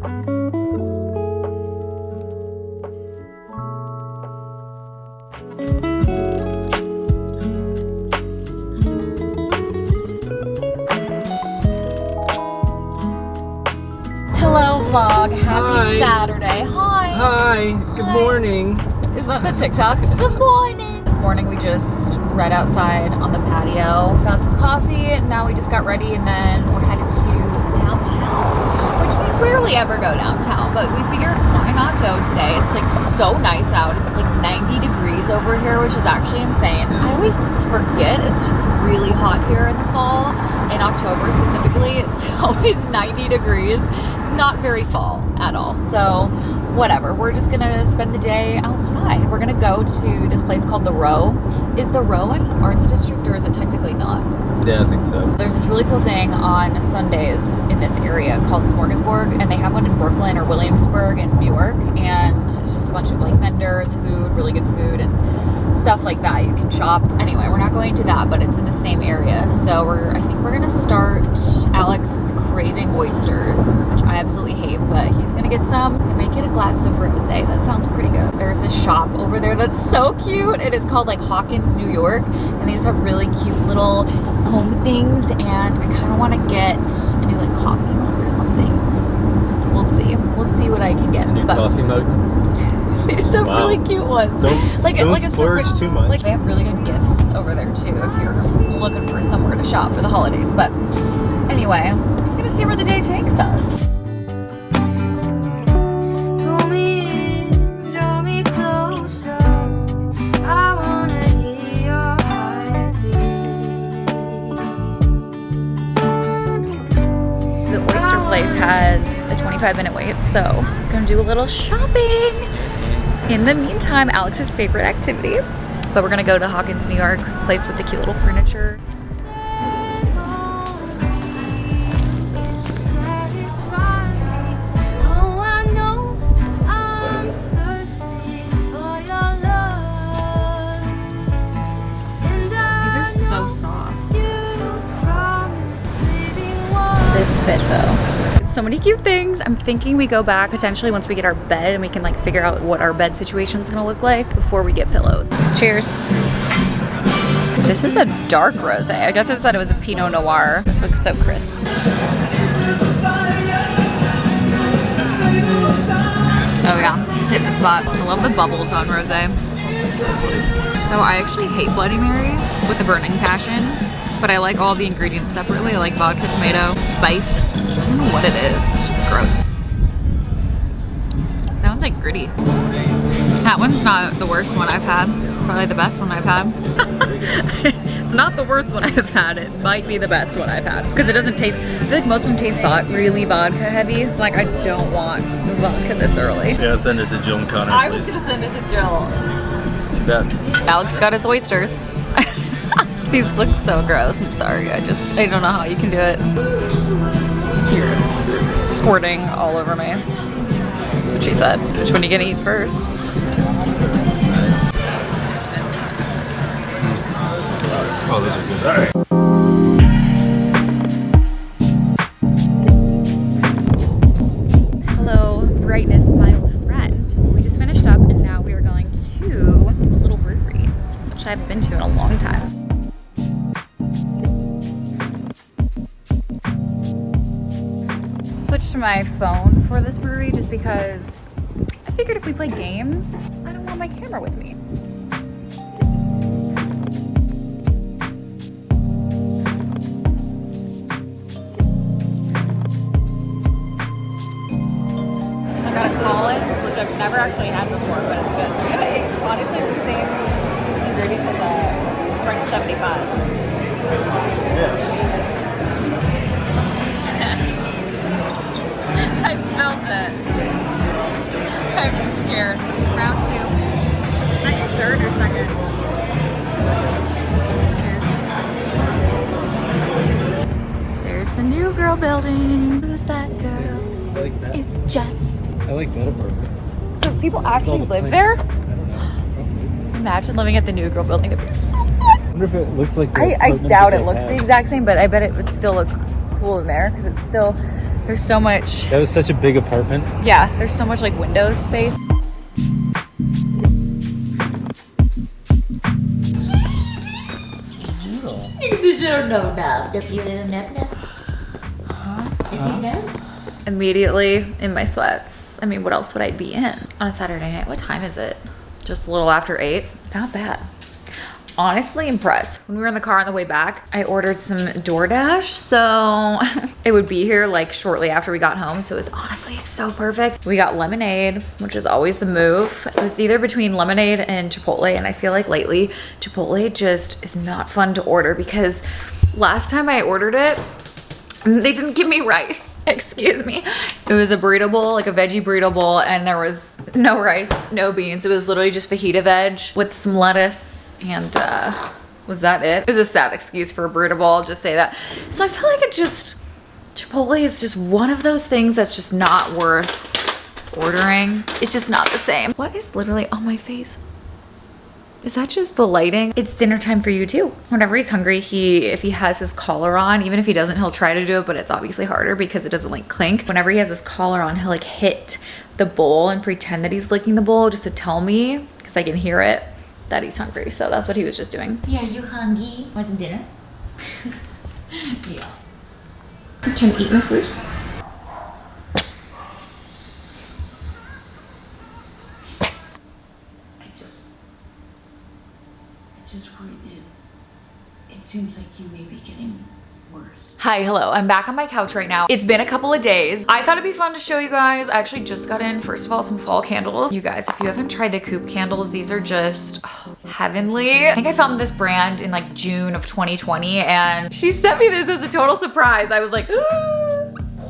Hello vlog, happy Hi. Saturday. Hi. Hi, good morning. Isn't that the TikTok? Good morning. This morning we just read outside on the patio, got some coffee, and now we just got ready and then we're headed to downtown, which we rarely ever go downtown, but we figured why not go today? It's like so nice out. It's like 90 degrees over here, which is actually insane. I always forget it's just really hot here in the fall. In October specifically, it's always 90 degrees. It's not very fall at all. So whatever, we're just gonna spend the day outside. We're gonna go to this place called The Row. Is The Row an arts district or is it technically not? Yeah, I think so. There's this really cool thing on Sundays in this area called Smorgasburg, and they have one in Brooklyn or Williamsburg in New York, and it's just a bunch of like vendors, food, really good food, and stuff like that. You can shop. Anyway, we're not going to that, but it's in the same area. So I think we're gonna start. Alex is craving oysters, which I absolutely hate, but he's gonna get some and make it a glass of rosé. That sounds pretty good. There's this shop over there that's so cute, and it's called like Hawkins, New York, and they just have really cute little home things, and I kind of want to get a new like coffee mug or something. We'll see what I can get. A new coffee mug? They just have really cute ones. Don't like a splurge super, too much. Like they have really good gifts over there too if you're looking for somewhere to shop for the holidays. But anyway, we're just gonna see where the day takes us. The oyster place has a 25-minute wait, so I'm gonna do a little shopping. In the meantime, Alex's favorite activity, but we're gonna go to Hawkins, New York, place with the cute little furniture. These are so soft. This fit though. So many cute things. I'm thinking we go back potentially once we get our bed and we can like figure out what our bed situation is gonna look like before we get pillows. Cheers. This is a dark rosé. I guess it said it was a Pinot Noir. This looks so crisp. Oh yeah, it's hitting the spot. I love the bubbles on rosé. So I actually hate Bloody Marys with a burning passion, but I like all the ingredients separately. I like vodka, tomato, spice. I don't know what it is. It's just gross. That one's like gritty. That one's not the worst one I've had. Probably the best one I've had. It's not the worst one I've had. It might be the best one I've had. Because it doesn't taste, I feel like most of them taste really vodka heavy. Like I don't want vodka this early. Yeah, send it to Jill and Connor. I was gonna send it to Jill. Too bad. Alex got his oysters. These look so gross. I'm sorry. I don't know how you can do it. You're squirting all over me. That's what she said. Which one are you gonna eat first? Oh, those are good. All right. Hello, brightness, my old friend. We just finished up and now we are going to a little brewery, which I haven't been to in a long time. Switched to my phone for this brewery just because I figured if we play games, I don't want my camera with me. I got a Collins, which I've never actually had before, but it's good. Yeah, honestly, it's the same ingredients as a French 75. Yeah. I smelled it. I'm scared. Round two. Is that your third or second? Cheers. There's the new girl building. Who's that girl? I like that. It's Jess. I like Middleburg. So people actually live there? Imagine living at the new girl building. It'd be so fun. I wonder if it looks like the I apartments doubt that it they looks have. the exact same, but I bet it would still look cool in there because it's still There's so much. That was such a big apartment. Yeah, there's so much like window space. Does he little nub nub? Is he nub? Immediately in my sweats. I mean, what else would I be in on a Saturday night? What time is it? Just a little after 8. Not bad. Honestly impressed. When we were in the car on the way back, I ordered some DoorDash, so it would be here like shortly after we got home. So it was honestly so perfect. We got lemonade, which is always the move. It was either between lemonade and Chipotle, and I feel like lately Chipotle just is not fun to order because last time I ordered it, they didn't give me rice. Excuse me. It was a burrito bowl, like a veggie burrito bowl, and there was no rice, no beans. It was literally just fajita veg with some lettuce. And was that it? It was a sad excuse for a burrito bowl, I'll just say that. So I feel like Chipotle is just one of those things that's just not worth ordering. It's just not the same. What is literally on my face? Is that just the lighting? It's dinner time for you too. Whenever he's hungry, if he has his collar on, even if he doesn't, he'll try to do it, but it's obviously harder because it doesn't like clink. Whenever he has his collar on, he'll like hit the bowl and pretend that he's licking the bowl just to tell me, because I can hear it, that he's hungry. So that's what he was just doing. Yeah, you hungry? Want some dinner? Yeah. I'm trying to eat my food. I just worried it seems like you may be getting worse. Hi, hello. I'm back on my couch right now. It's been a couple of days. I thought it'd be fun to show you guys. I actually just got in, first of all, some fall candles. You guys, if you haven't tried the Coop candles, these are just heavenly. I think I found this brand in like June of 2020 and she sent me this as a total surprise. I was like,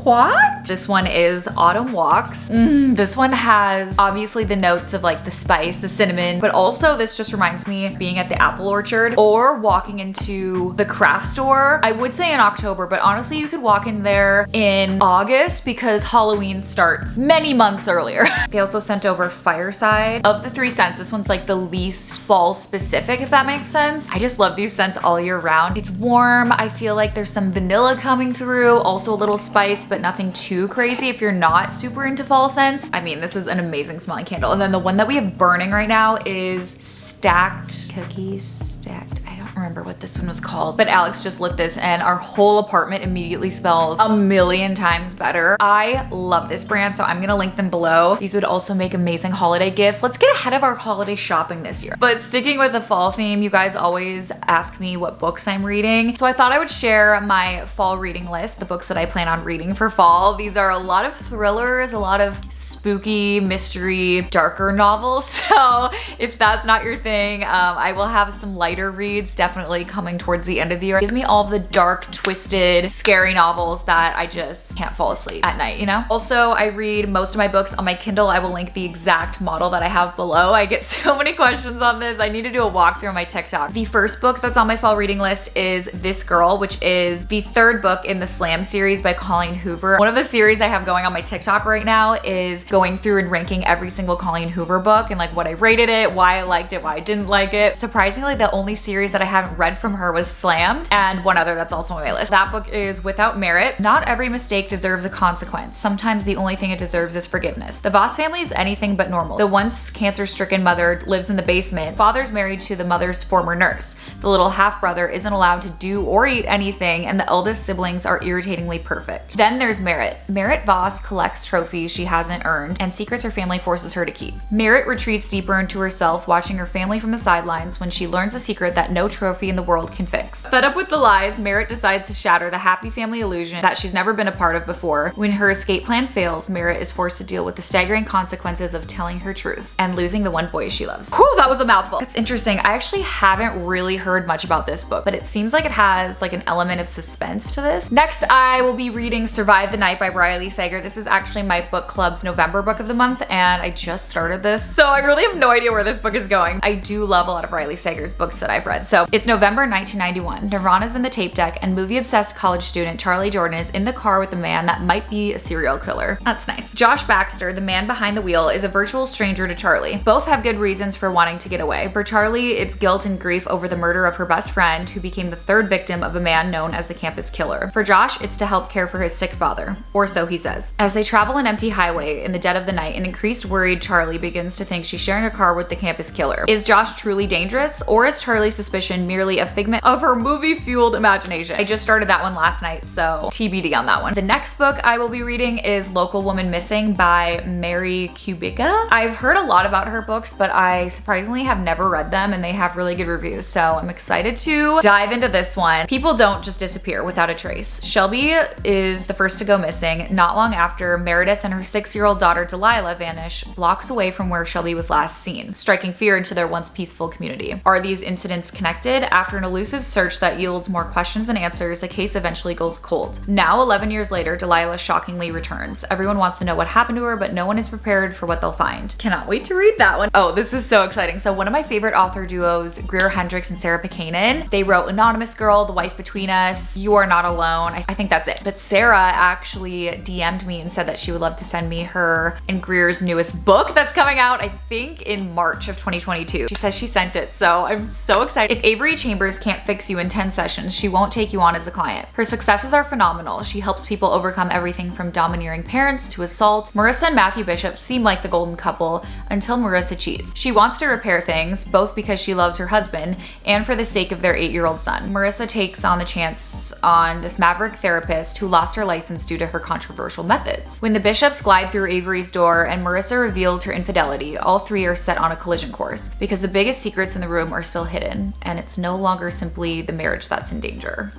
what? This one is Autumn Walks. This one has obviously the notes of like the spice, the cinnamon, but also this just reminds me being at the apple orchard or walking into the craft store. I would say in October, but honestly you could walk in there in August because Halloween starts many months earlier. They also sent over Fireside. Of the 3 scents, this one's like the least fall specific, if that makes sense. I just love these scents all year round. It's warm. I feel like there's some vanilla coming through, also a little spice, but nothing too crazy if you're not super into fall scents. I mean, this is an amazing smelling candle. And then the one that we have burning right now is Stacked Cookies. I don't remember what this one was called, but Alex just lit this and our whole apartment immediately smells a million times better. I love this brand, so I'm gonna link them below. These would also make amazing holiday gifts. Let's get ahead of our holiday shopping this year. But sticking with the fall theme, you guys always ask me what books I'm reading. So I thought I would share my fall reading list, the books that I plan on reading for fall. These are a lot of thrillers, a lot of spooky, mystery, darker novels. So if that's not your thing, I will have some lighter reads definitely coming towards the end of the year. Give me all the dark, twisted, scary novels that I just can't fall asleep at night, you know? Also, I read most of my books on my Kindle. I will link the exact model that I have below. I get so many questions on this. I need to do a walkthrough on my TikTok. The first book that's on my fall reading list is This Girl, which is the 3rd book in the Slam series by Colleen Hoover. One of the series I have going on my TikTok right now is going through and ranking every single Colleen Hoover book and like what I rated it, why I liked it, why I didn't like it. Surprisingly, the only series that I haven't read from her was Slammed, and one other that's also on my list. That book is Without Merit. Not every mistake deserves a consequence. Sometimes the only thing it deserves is forgiveness. The Voss family is anything but normal. The once cancer-stricken mother lives in the basement. Father's married to the mother's former nurse. The little half-brother isn't allowed to do or eat anything, and the eldest siblings are irritatingly perfect. Then there's Merit. Merit Voss collects trophies she hasn't earned and secrets her family forces her to keep. Merit retreats deeper into herself, watching her family from the sidelines when she learns a secret that no trophy in the world can fix. Fed up with the lies, Merit decides to shatter the happy family illusion that she's never been a part of before. When her escape plan fails, Merit is forced to deal with the staggering consequences of telling her truth and losing the one boy she loves. Whew, that was a mouthful. That's interesting. I actually haven't really heard much about this book, but it seems like it has like an element of suspense to this. Next, I will be reading Survive the Night by Sagar. This is actually my book club's November November book of the month, and I just started this, so I really have no idea where this book is going. I do love a lot of Riley Sager's books that I've read. So it's November 1991. Nirvana's in the tape deck, and movie-obsessed college student Charlie Jordan is in the car with a man that might be a serial killer. That's nice. Josh Baxter, the man behind the wheel, is a virtual stranger to Charlie. Both have good reasons for wanting to get away. For Charlie, it's guilt and grief over the murder of her best friend, who became the third victim of a man known as the campus killer. For Josh, it's to help care for his sick father, or so he says. As they travel an empty highway in the dead of the night, an increased worried Charlie begins to think she's sharing a car with the campus killer. Is Josh truly dangerous, or is Charlie's suspicion merely a figment of her movie-fueled imagination? I just started that one last night, so TBD on that one. The next book I will be reading is Local Woman Missing by Mary Kubica. I've heard a lot about her books, but I surprisingly have never read them, and they have really good reviews, so I'm excited to dive into this one. People don't just disappear without a trace. Shelby is the first to go missing not long after Meredith and her 6-year-old daughter Delilah vanish blocks away from where Shelby was last seen, striking fear into their once peaceful community. Are these incidents connected? After an elusive search that yields more questions than answers, the case eventually goes cold. Now, 11 years later, Delilah shockingly returns. Everyone wants to know what happened to her, but no one is prepared for what they'll find. Cannot wait to read that one. Oh, this is so exciting. So one of my favorite author duos, Greer Hendricks and Sarah Pekanen, they wrote Anonymous Girl, The Wife Between Us, You Are Not Alone. I think that's it. But Sarah actually DM'd me and said that she would love to send me her and Greer's newest book that's coming out, I think in March of 2022. She says she sent it, so I'm so excited. If Avery Chambers can't fix you in 10 sessions, she won't take you on as a client. Her successes are phenomenal. She helps people overcome everything from domineering parents to assault. Marissa and Matthew Bishop seem like the golden couple until Marissa cheats. She wants to repair things, both because she loves her husband and for the sake of their 8-year-old son. Marissa takes on the chance on this maverick therapist who lost her license due to her controversial methods. When the Bishops glide through Avery's door and Marissa reveals her infidelity, all three are set on a collision course because the biggest secrets in the room are still hidden, and it's no longer simply the marriage that's in danger.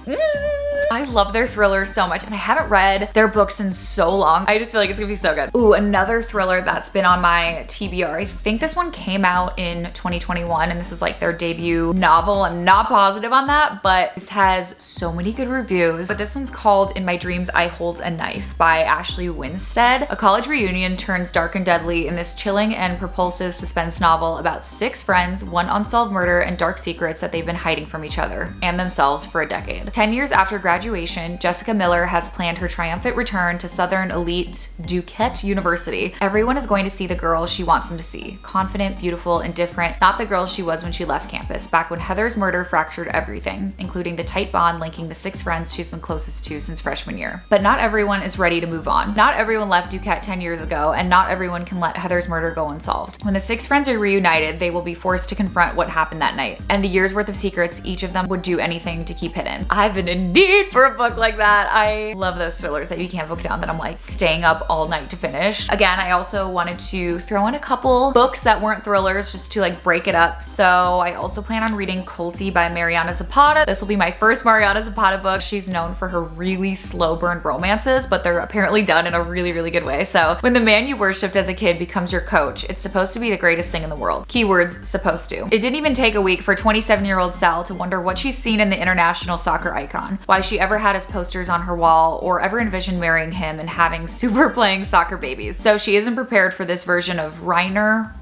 I love their thrillers so much, and I haven't read their books in so long. I just feel like it's gonna be so good. Ooh, another thriller that's been on my TBR. I think this one came out in 2021, and this is like their debut novel. I'm not positive on that, but this has so many good reviews. But this one's called In My Dreams I Hold a Knife by Ashley Winstead. A college reunion turns dark and deadly in this chilling and propulsive suspense novel about 6 friends, one unsolved murder, and dark secrets that they've been hiding from each other and themselves for a decade. 10 years after graduation, Jessica Miller has planned her triumphant return to Southern elite Duquesne University. Everyone is going to see the girl she wants them to see. Confident, beautiful, and different, not the girl she was when she left campus, back when Heather's murder fractured everything, including the tight bond linking the 6 friends she's been closest to since freshman year. But not everyone is ready to move on. Not everyone left Duquesne 10 years ago, and not everyone can let Heather's murder go unsolved. When the 6 friends are reunited, they will be forced to confront what happened that night, and the year's worth of secrets each of them would do anything to keep hidden. I've been in need for a book like that. I love those thrillers that you can't book down that I'm like staying up all night to finish. Again, I also wanted to throw in a couple books that weren't thrillers just to like break it up. So I also plan on reading Culty by Mariana Zapata. This will be my first Mariana Zapata book. She's known for her really slow burn romances, but they're apparently done in a really, really good way. So when the man you worshipped as a kid becomes your coach, it's supposed to be the greatest thing in the world. Keywords, supposed to. It didn't even take a week for 27-year-old Sal to wonder what she's seen in the international soccer icon, why she ever had his posters on her wall, or ever envisioned marrying him and having super playing soccer babies. So she isn't prepared for this version of Rainer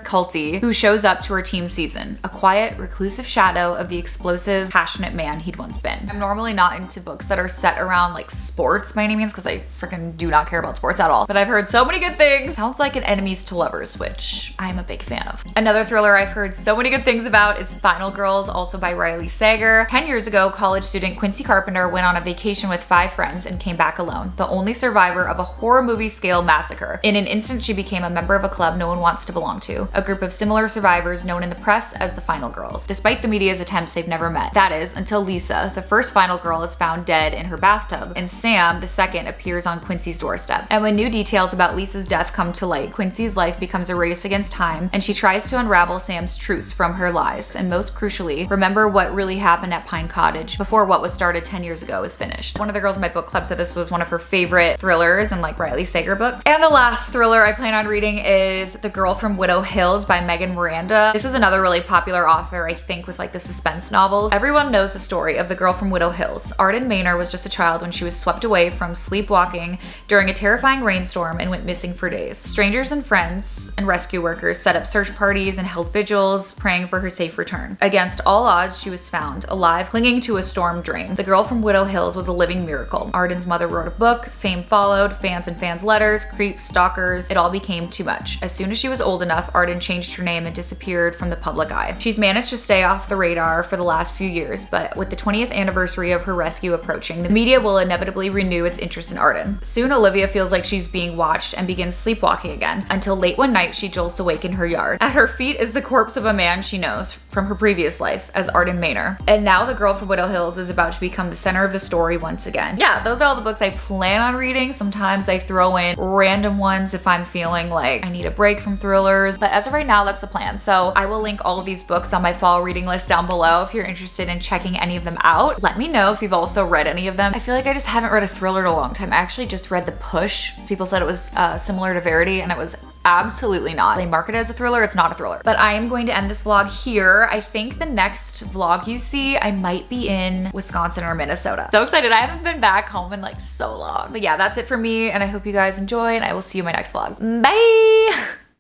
Culty, who shows up to her team season, a quiet, reclusive shadow of the explosive, passionate man he'd once been. I'm normally not into books that are set around like sports by any means, because I freaking do not care about sports at all, but I've heard so many good things. Sounds like an enemies to lovers, which I'm a big fan of. Another thriller I've heard so many good things about is Final Girls, also by Riley Sager. 10 years ago, college student Quincy Carpenter went on a vacation with 5 friends and came back alone, the only survivor of a horror movie scale massacre. In an instant, she became a member of a club no one wants to belong to, a group of similar survivors known in the press as the Final Girls, despite the media's attempts they've never met. That is, until Lisa, the first Final Girl, is found dead in her bathtub, and Sam, the second, appears on Quincy's doorstep. And when new details about Lisa's death come to light, Quincy's life becomes a race against time, and she tries to unravel Sam's truths from her lies, and most crucially, remember what really happened at Pine Cottage before what was started 10 10 years ago is finished. One of the girls in my book club said this was one of her favorite thrillers and like Riley Sager books. And the last thriller I plan on reading is The Girl from Widow Hills by Miranda. This is another really popular author, I think, with like the suspense novels. Everyone knows the story of The Girl from Widow Hills. Arden Maynor was just a child when she was swept away from sleepwalking during a terrifying rainstorm and went missing for days. Strangers and friends and rescue workers set up search parties and held vigils, praying for her safe return. Against all odds, she was found, alive, clinging to a storm drain. The Girl from Widow Hills was a living miracle. Arden's mother wrote a book, fame followed, fans and fans letters, creeps, stalkers, it all became too much. As soon as she was old enough, Arden changed her name and disappeared from the public eye. She's managed to stay off the radar for the last few years, but with the 20th anniversary of her rescue approaching, the media will inevitably renew its interest in Arden. Soon, Olivia feels like she's being watched and begins sleepwalking again, until late one night she jolts awake in her yard. At her feet is the corpse of a man she knows from her previous life as Arden Maynor. And now The Girl from Widow Hills is about to become the center of the story once again. Yeah, those are all the books I plan on reading. Sometimes I throw in random ones if I'm feeling like I need a break from thrillers, but as of right now, that's the plan. So I will link all of these books on my fall reading list down below if you're interested in checking any of them out. Let me know if you've also read any of them. I feel like I just haven't read a thriller in a long time. I actually just read The Push. People said it was similar to Verity, and it was absolutely not. They market it as a thriller, it's not a thriller. But I am going to end this vlog here. I think the next vlog you see, I might be in Wisconsin or Minnesota. So excited, I haven't been back home in like so long. But yeah, that's it for me, and I hope you guys enjoy, and I will see you in my next vlog. Bye!